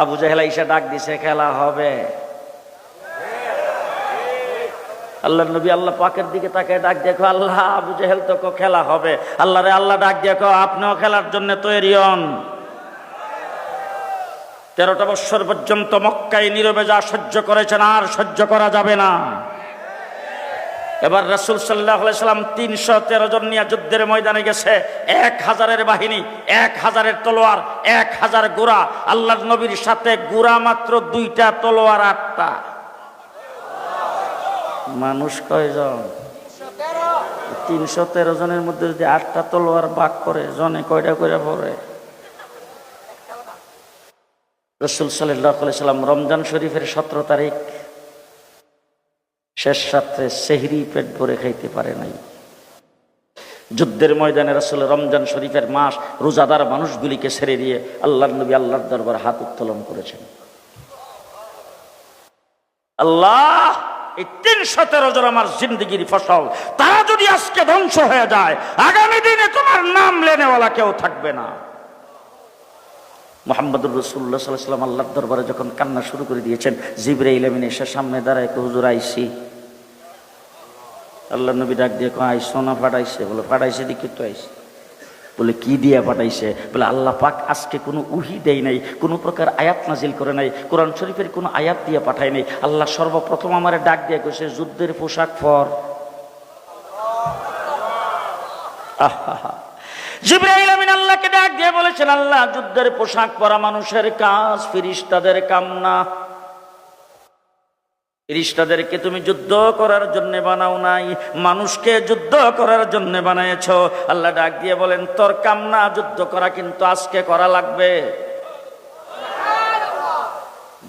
আবু জাহেল এসে ডাক দিছে, খেলা হবে। আল্লাহ নবী আল্লাহ পাকের দিকে তাকায় ডাক দেখো, আল্লাহ আবু জাহেল তো খেলা হবে। আল্লাহ রে আল্লাহ ডাক দেখো, আপনিও খেলার জন্য তৈরি হন। 13টা বছর পর্যন্ত মক্কায় নীরবে যা সহ্য করেছেন আর সহ্য করা যাবে না। এবার রাসূল সাল্লাল্লাহু আলাইহি সাল্লাম 313 জন নিয়ে যুদ্ধের ময়দানে গেছে। 1000-এর বাহিনী, 1000-এর তলোয়ার, 1000 ঘোড়া। আল্লাহর নবীর সাথে ঘোড়া মাত্র 2টা, তলোয়ার 8টা। মানুষ কয়জন? 313 জনের মধ্যে যদি 8টা তলোয়ার ভাগ করে, জনে কয়টা করে পড়ে? রাসূল সাল্লাল্লাহু আলাইহি সাল্লাম রমজান শরীফের 17 তারিখ শেষ রাত্রে সেহরি পেট ভরে খাইতে পারে নাই। যুদ্ধের ময়দানে রাসূল রমজান শরীফের মাস রোজাদার মানুষগুলিকে ছেড়ে দিয়ে আল্লাহর নবী আল্লাহর দরবারে হাত উত্তোলন করেছেন। আল্লাহ, এই 313 জন আমার জিন্দেগির ফসল, তারা যদি আজকে ধ্বংস হয়ে যায়, আগামী দিনে তোমার নাম লেনেওয়ালা কেউ থাকবে না। মুহাম্মদুর রাসূলুল্লাহ সাল্লাল্লাহু আলাইহি ওয়াসাল্লাম আল্লাহর দরবারে যখন কান্না শুরু করে দিয়েছেন, জিবরাইল আমিন এসে সামনে দাঁড়ায়, হুজুর আইছি। আল্লাহ নবী ডাক দিয়ে কয়, আইসো না পাঠাইছে? বলে পাঠাইছে, দেখি তো আইসি। বলে কি দিয়ে পাঠাইছে? বলে আল্লাহ পাক আজকে কোনো উহি দেয় নাই, কোনো প্রকার আয়াত নাজিল করে নাই, কোরআন শরীফের কোনো আয়াত দিয়ে পাঠায় নাই। আল্লাহ সর্বপ্রথম আমারে ডাক দিয়ে কইছে, যুদ্ধের পোশাক পর। আহা, জিবরাইল আমিন আল্লাহকে ডাক দিয়ে বলেছেন, আল্লাহ যুদ্ধের পোশাক পরা মানুষের কাজ, ফেরেশতাদের কাম না। ফেরেশতাদেরকে তুমি যুদ্ধ করার জন্য বানাও নাই, মানুষকে যুদ্ধ করার জন্য বানাইছো। আল্লাহ ডাক দিয়ে বলেন, তোর কাম না যুদ্ধ করা, কিন্তু আজকে করা লাগবে।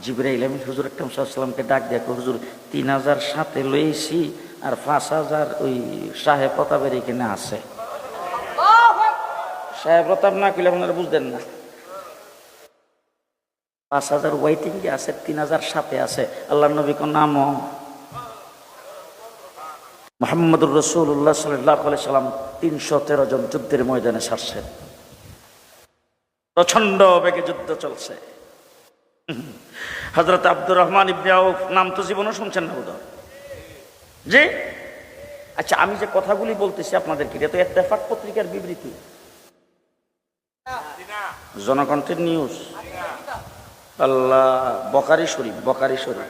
জিবরাইল আমিন হুজুর আকরাম সাল্লাল্লাহু আলাইহি ওয়াসাল্লামকে ডাক দিয়ে, হুজুর 3000 সাথে লইছি, আর 5000 ওই সাহেব প্রতাপের এখানে আছে। সাহেব প্রতাপ না কইলে আপনারা বুঝতেন না। 5000 ওয়েটিং এ আছে, 3000 সাথে আছে। আল্লাহর নবী কোন নাম? মুহাম্মদুর রাসূলুল্লাহ সাল্লাল্লাহু আলাইহি সাল্লাম 313 জন যুদ্ধের ময়দানে ছাড়ছেন। প্রচন্ড বেগে যুদ্ধ চলছে। হযরত আব্দুর রহমান ইবনে আউফ নাম তো জীবনে শুনছেন না বোধহয়? জি। আচ্ছা, আমি যে কথাগুলি বলতেছি আপনাদেরকে, এটা তো ইত্তেফাক পত্রিকার বিবৃতি, জনকণ্ঠের নিউজ। আল্লাহ, বুখারী শরীফ, বুখারী শরীফ।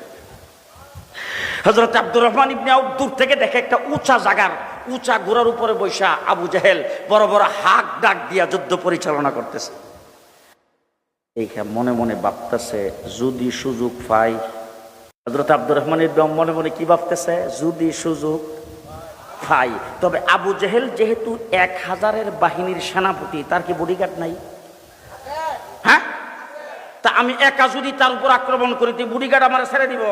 হযরত আব্দুর রহমান ইবনে আউফ দূর থেকে দেখে একটা উঁচা জায়গার উঁচা ঘোড়ার উপরে বৈশা আবু জাহেল বড় বড় হাক ডাক দিয়া যুদ্ধ পরিচালনা করতেছে। এইখানে মনে মনে ভাবতেছে, যদি সুযোগ পাই। হযরত আব্দুর রহমান ইবনে আউফ মনে মনে কি ভাবতেছে? যদি সুযোগ পাই। তবে আবু জাহেল যেহেতু 1000-এর বাহিনীর সেনাপতি, তার কি বডিগার্ড নাই? হ্যাঁ, তা আমি একা যদি তার উপর আক্রমণ করি, বডিগার্ড আমার ছেড়ে দিব?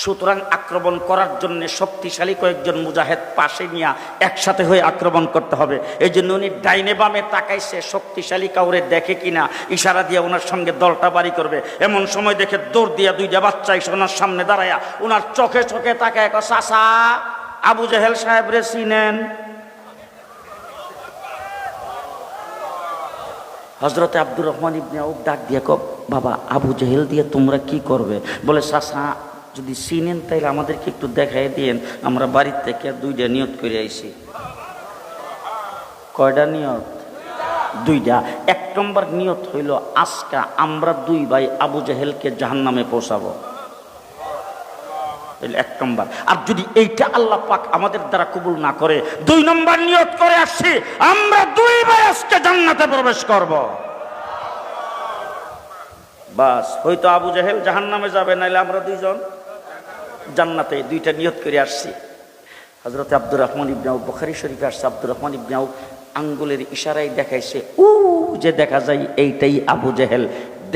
সুতরাং আক্রমণ করার জন্য শক্তিশালী কয়েকজন মুজাহিদ পাশে নিয়ে একসাথে হয়ে আক্রমণ করতে হবে। এই জন্য উনি ডাইনে বামে তাকাইছে, শক্তিশালী কাউরে দেখে কিনা, ইশারা দিয়ে ওনার সঙ্গে দলটা বাড়ি করবে। এমন সময় দেখে দৌড় দিয়া 2টা বাচ্চা এসে ওনার সামনে দাঁড়ায়া ওনার চোখে চোখে তাকায়, চাচা আবু জাহেল সাহেব রে চিনেন? হযরতে আব্দুর রহমান ইবনে আউফ ডাক দিয়ে কব, বাবা আবু জাহেল দিয়ে তোমরা কি করবে? বলে, চাচা যদি চিনেন তাইলে আমাদেরকে একটু দেখাই দিয়েন, আমরা বাড়ির থেকে 2টা নিয়ত করে আইছি। কয়টা নিয়ত? 2টা। 1 নম্বর নিয়ত হইল, আজকে আমরা 2 ভাই আবু জাহেলকে জাহান্নামে পৌঁছাবো। 1 নম্বর। আর যদি এইটা আল্লাহ পাক আমাদের দ্বারা কবুল না করে, 2 নম্বর নিয়ত করে আসছি, আমরা 2 ভাই আজকে জান্নাতে প্রবেশ করব। বাস, হয়তো আবু জাহেল জাহান্নামে যাবে, নাইলে আমরা 2 জন জান্নাতে। 2টা নিয়ত করে আসছি। হযরত আব্দুর রহমান ইবনে আউফ, বুখারী শরীফে আসছে, আব্দুর রহমান ইবনে আউফ আঙ্গুলের ইশারায় দেখাইছে, যে দেখা যায় এইটাই আবু জাহেল।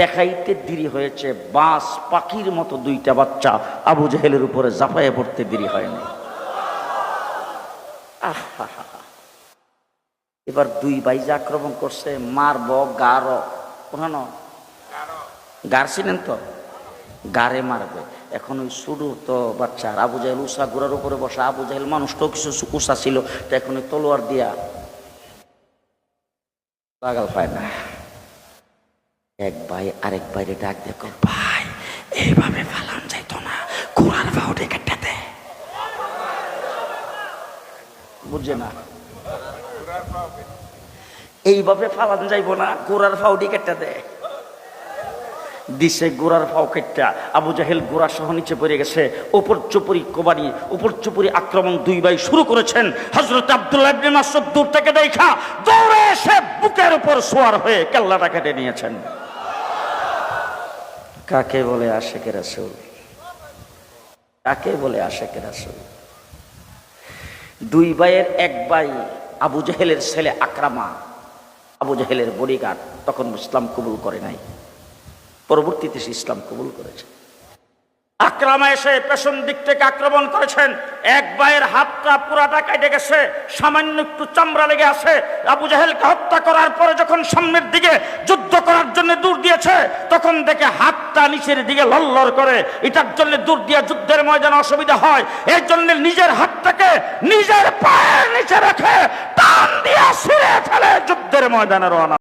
দেখাইতে দেরি হয়েছে, বাস পাখির মতো 2টা বাচ্চা আবু জাহেলের উপরে ঝাঁপায়ে পড়তে দেরি হয়নি। এবার 2 ভাই যে আক্রমণ করছে, মারব গারো, ওখানে গার ছিলেন তো, গারে মারবে। এখন ওই শুরু তো বাচ্চা, আবু জাহেল উষা ঘোড়ার উপরে বসা, আবু জাহেল মানুষটাও কিছু উষা ছিল, তো এখন ওই তলোয়ার দিয়া লাগাল পায় না। এক ভাই আরেক ভাইরে ডাক দেখো, ভাই এইভাবে ফালান যাইতো না, কোরআন ফাউডে কেটে দে। বুঝে না, এইভাবে ফালান যাইব না, গোড়ার ফাউডি কেটে দে। দিছে গোড়ার ফাও কেটটা, আবু জাহেল গোড়া সহ নিচে পড়ে গেছে। উপর চুপুরি কোবানি, উপর চুপুরি আক্রমণ দুই ভাই শুরু করেছেন। হযরত আব্দুল্লাহ ইবনে মাসউদ দূর থেকে দেখা দৌড়ে এসে বুকের উপর সোয়ার হয়ে কেল্লাটা কেটে নিয়েছেন। কাকে বলে আশিকে রাসূল? কাকে বলে আশিকে রাসূল? দুই ভাইয়ের এক ভাই আবু জাহেলের ছেলে আকরামা, আবু জাহেলের বডিগার্ড, তখন ইসলাম কবুল করে নাই, পরবর্তীতে সে ইসলাম কবুল করেছে। আকরামা এসে পেছন দিক থেকে আক্রমণ করেছেন। এক ভাইয়ের হাতটা পুরাটা কেটে গেছে, সামান্য একটু চামড়া লেগে আছে। আবু জাহেলকে হত্যা করার পরে যখন সামনের দিকে যুদ্ধ করার জন্য দৌড় দিয়েছে, তখন দেখে হাতটা নিচের দিকে লড়লড় করে। এটার জন্য দৌড় দিয়ে যুদ্ধের ময়দানে অসুবিধা হয়, এর জন্য নিজের হাতটাকে নিজের পায়ের নিচে রেখে টান দিয়ে ছিঁড়ে ফেলে যুদ্ধের ময়দানে রওনা।